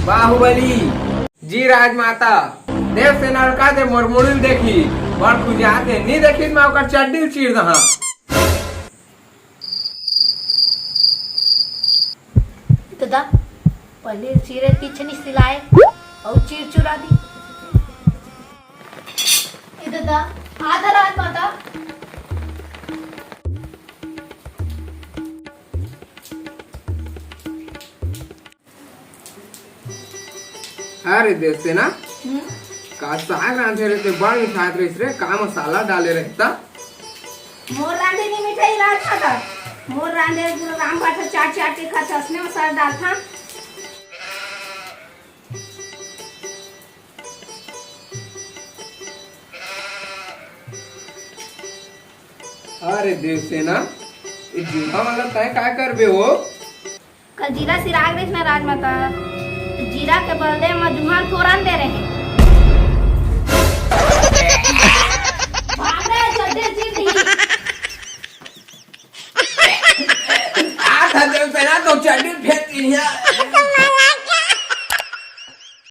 बाहुबली जी राजमाता देव सेना का दे मुरमुड़ी देखी बड़ खुजाते नहीं देखी मैं ओकर चड्डी चीर दहा। दादा पहले चीरे किचनी सिलाए और चीर चुरा दी। दादा आधा राजमाता अरे देव सेना का साग रांधे रहते बड़ मिठाई रही रे का मसाला डाले रहता मोर रांधे नहीं मिठाई राजमाता मोर रांधे राम बाटा चाट चाट के खाता उसने मसाला डालता। अरे देव सेना ये जीवा वाला तय काय करबे हो। कल जीरा सिराग रही ना राजमाता जीरा के बदले में जुहार फोरन दे रहे हैं। भाग रहे जल्दी जी आ था देव सेना तो चड्डी फेंक दी है।